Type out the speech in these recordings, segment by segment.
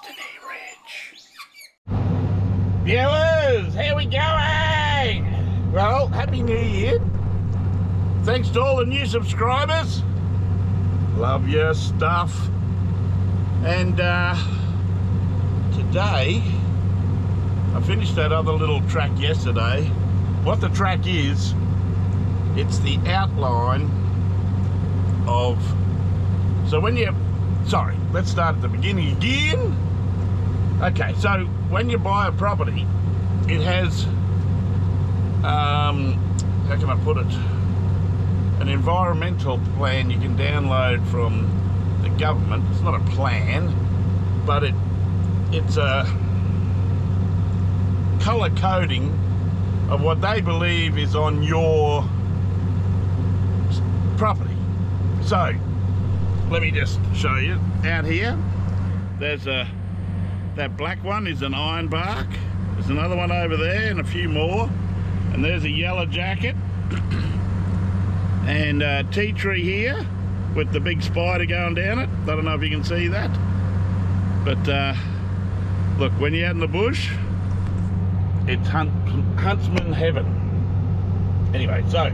Destiny Ridge. Viewers, how we going? Well, Happy New Year. Thanks to all the new subscribers. Love your stuff. And today, I finished that other little track yesterday. What the track is, it's the outline of, so when you, sorry, let's start at the beginning again. Okay, so when you buy a property, it has, how can I put it? An environmental plan you can download from the government. It's not a plan, but it's a colour coding of what they believe is on your property. So let me just show you. Out here, there's that black one is an ironbark. There's another one over there and a few more, and there's a yellow jacket and a tea tree here with the big spider going down it. I don't know if you can see that, but look, when you're out in the bush, it's huntsman heaven. Anyway, so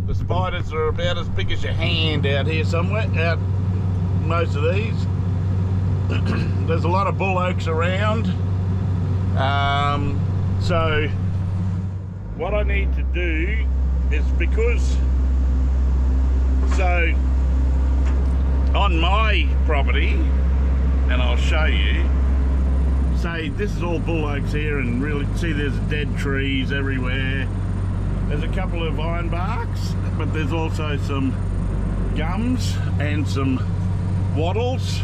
the spiders are about as big as your hand out here somewhere, out most of these. There's a lot of bull oaks around. So what I need to do is, because, so on my property, and I'll show you, say this is all bull oaks here, and really see there's dead trees everywhere. There's a couple of ironbarks, but there's also some gums and some wattles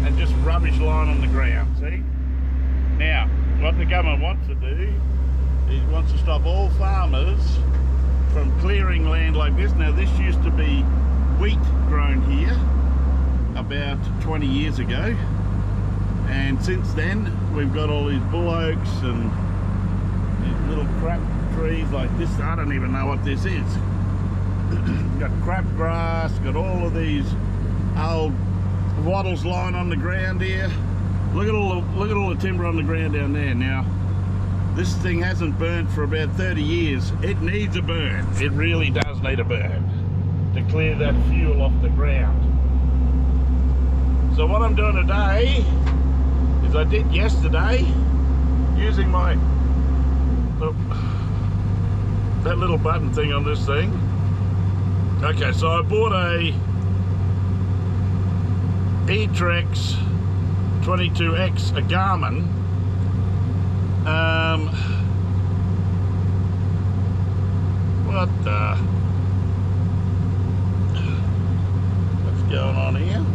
and just rubbish lying on the ground, see? Now, what the government wants to do is wants to stop all farmers from clearing land like this. Now, this used to be wheat grown here about 20 years ago, and since then we've got all these bull oaks and these little crap trees like this. I don't even know what this is. Got crabgrass, got all of these old wattles lying on the ground here. Look at all the timber on the ground down there. Now, this thing hasn't burnt for about 30 years. It needs a burn. It really does need a burn to clear that fuel off the ground. So what I'm doing today is, I did yesterday using my that little button thing on this thing. Okay, so I bought a E-Trex 22X, a Garmin. What the? What's going on here?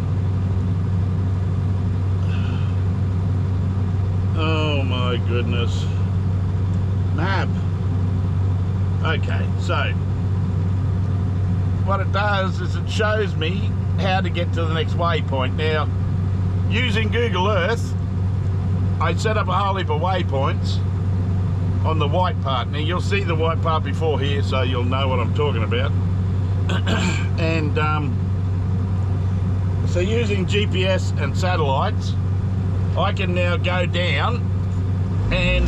Oh my goodness. Map. Okay, so what it does is it shows me how to get to the next waypoint. Now, using Google Earth, I set up a whole heap of waypoints on the white part. Now, you'll see the white part before here, so you'll know what I'm talking about. And so using GPS and satellites, I can now go down and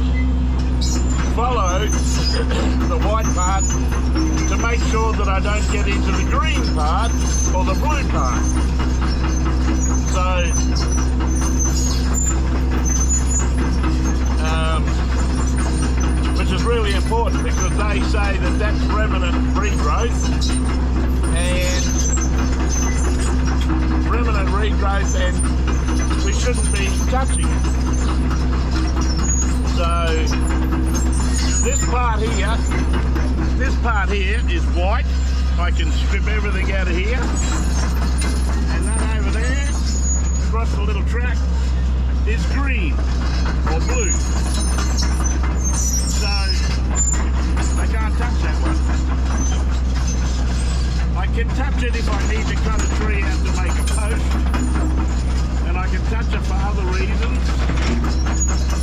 follow the white part to make sure that I don't get into the green part or the blue part. So which is really important, because they say that that's remnant regrowth, and we shouldn't be touching it. So this part here is white. I can strip everything out of here, and that over there across the little track is green or blue. So I can't touch that one. I can touch it if I need to cut a tree out to make a post, and I can touch it for other reasons,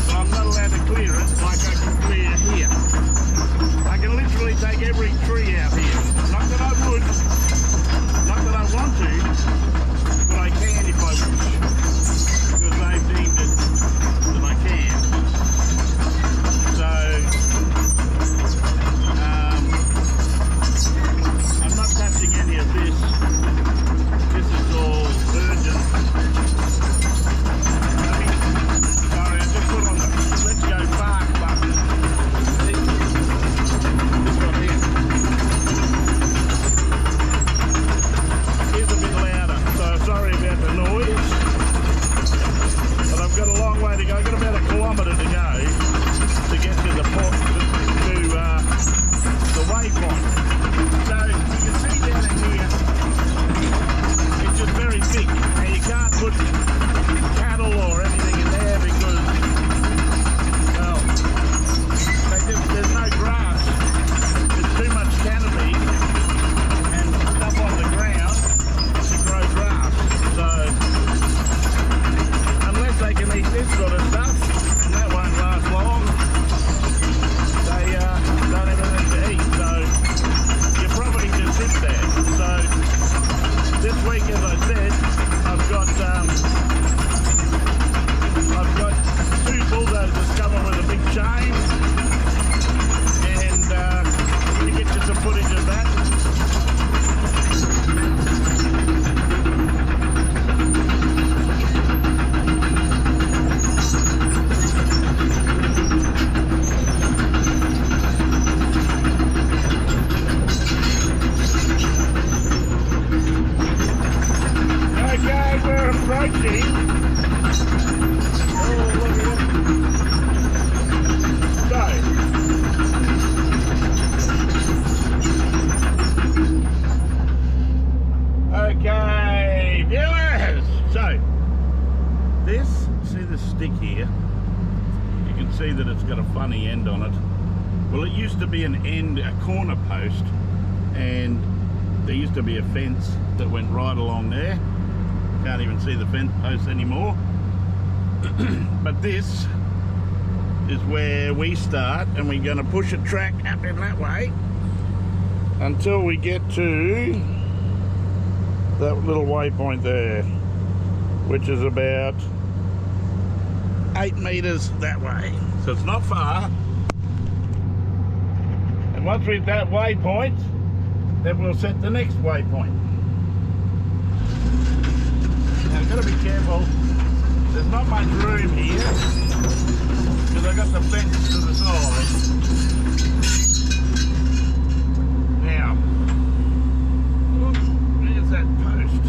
but I'm not allowed to clear it like I can clear here. I can literally take every tree out here. Not that I would, not that I want to, but I can if I wish, because they've can eat this sort of stuff, and that won't last long. They don't have anything to eat, so your property just sits there. So this week, as I said, I've got 2 bulldozers coming with a big chain, and I'm going to get you some footage of that. Okay, we're approaching. Okay, viewers. So this, see this stick here? You can see that it's got a funny end on it. Well, it used to be a corner post, and there used to be a fence that went right along there. Can't even see the fence posts anymore. But this is where we start, and we're going to push a track up in that way until we get to that little waypoint there, which is about 8 meters that way. So it's not far. And once we're at that waypoint, then we'll set the next waypoint. Now I've got to be careful. There's not much room here because I got the fence to the side. Now, there's that post.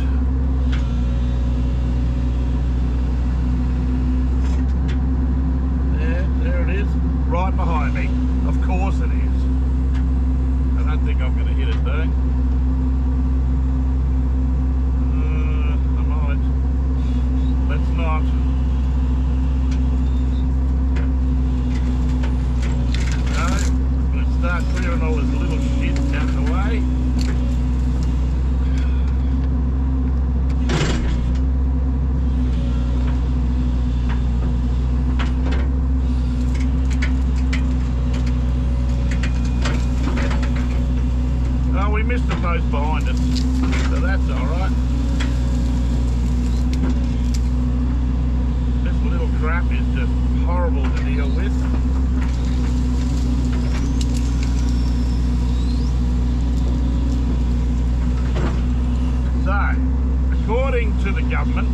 There it is, right behind me. Of course it is. I don't think I'm going to hit it though. Let's not. No, let's start clearing all this little shit out the way. Oh, we missed the post behind us, so that's alright. Crap is just horrible to deal with. So, according to the government,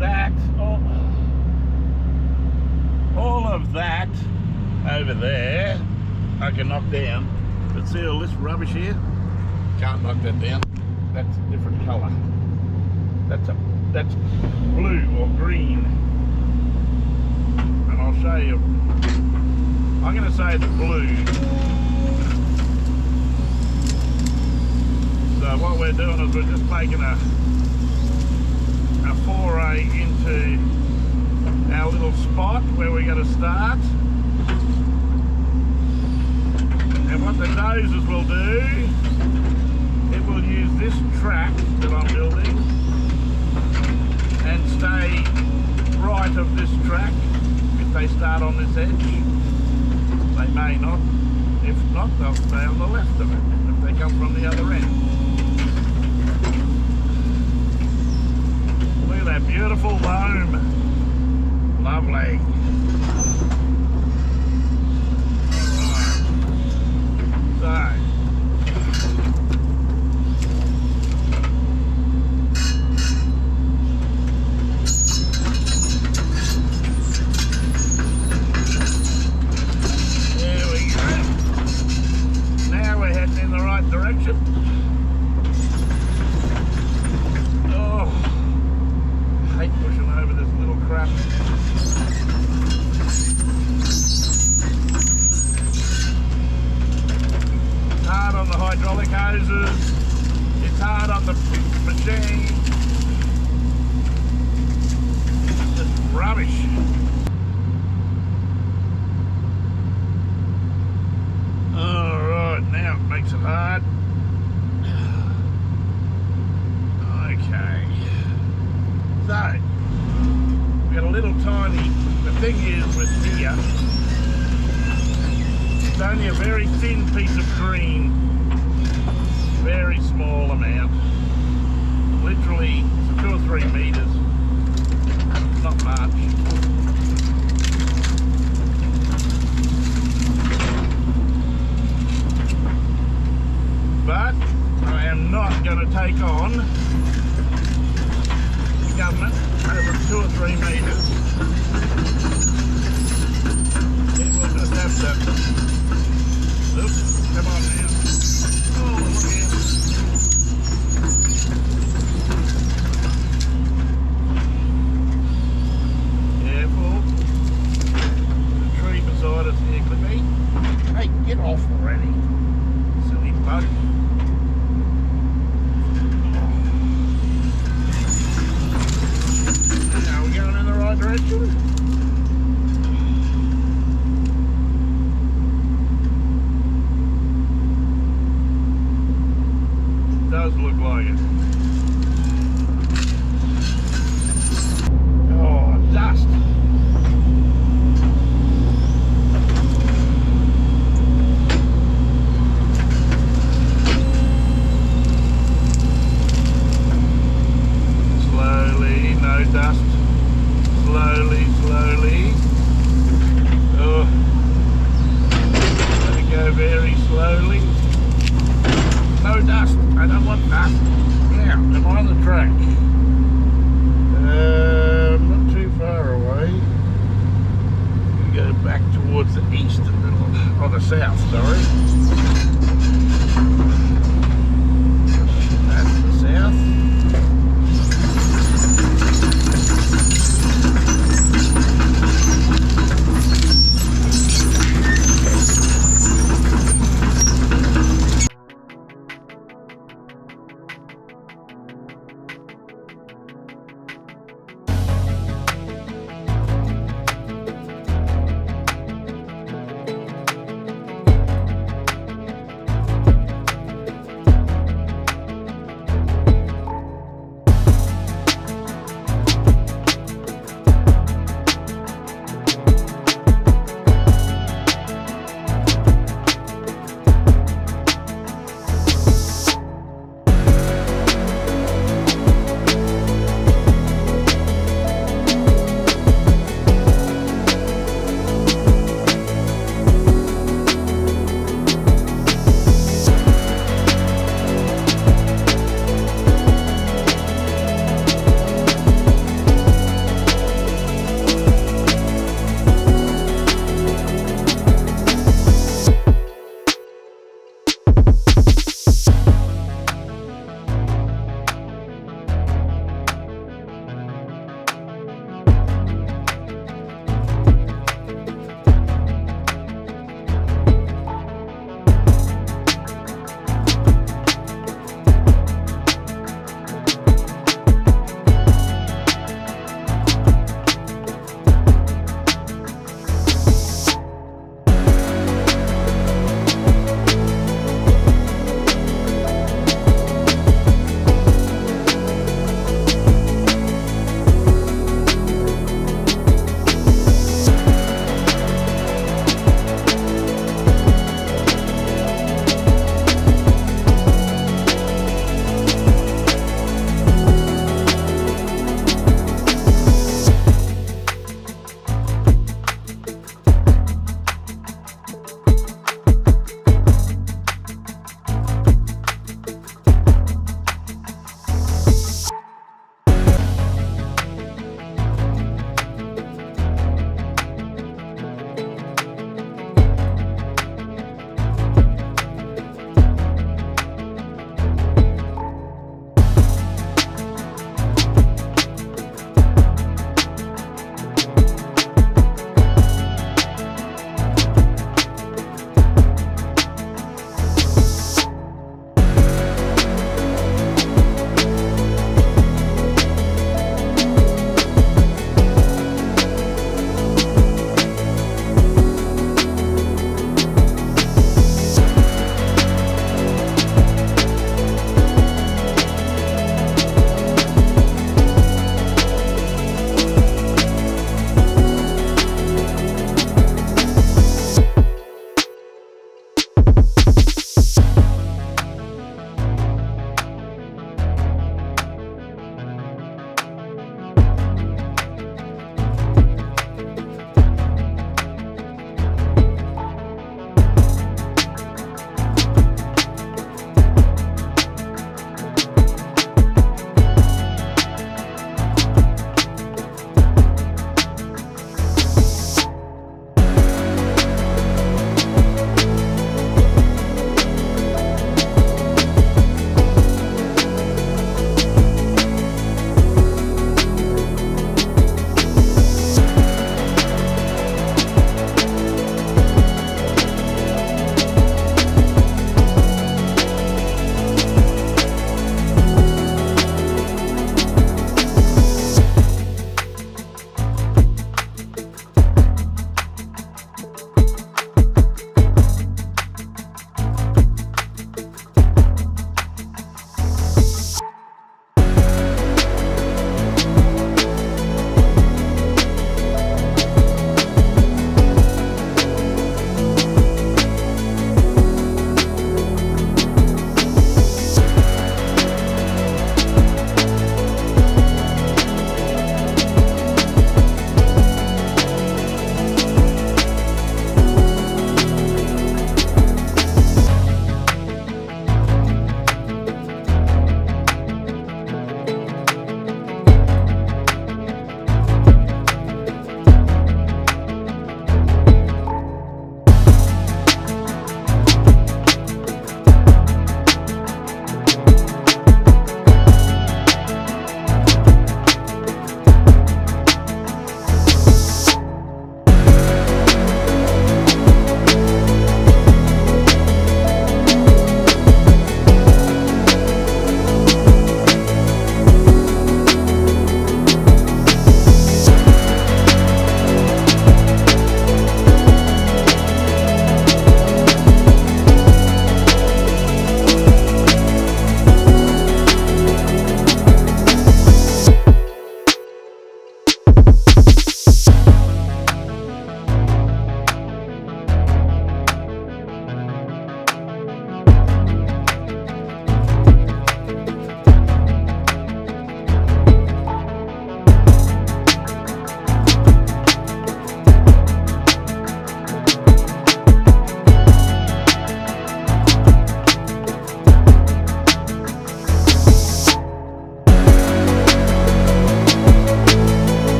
that all of that over there I can knock down, but see all this rubbish here? Can't knock that down. That's a different colour. That's blue or green, and I'll show you. I'm going to say it's blue. So what we're doing is we're just taking a foray into our little spot where we're going to start. And what the Dozers will do, it will use this track that I'm building and stay right of this track. If they start on this edge, they may not. If not, they'll stay on the left of it if they come from the other end. Look at that beautiful loam. Lovely. Alright. Direction. Oh, I hate pushing over this little crap. thing is with here, it's only a very thin piece of green, very small amount, literally 2 or 3 meters, not much. But I am not going to take on the government over 2 or 3 meters. It will just have to. Oops, come on now. Oh, look here. Careful. The tree beside us here could be. Hey, get off already. Silly bug. Are we going in the right direction? Does look like it. Oh, dust. Slowly, no dust. Slowly, slowly. Oh, let it go very slowly. No dust. I don't want dust. Now, am I on the track? Not too far away. We go back towards the east a little. Oh, the south, sorry. That's the south.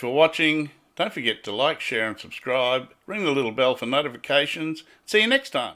for watching. Don't forget to like, share and subscribe. Ring the little bell for notifications. See you next time.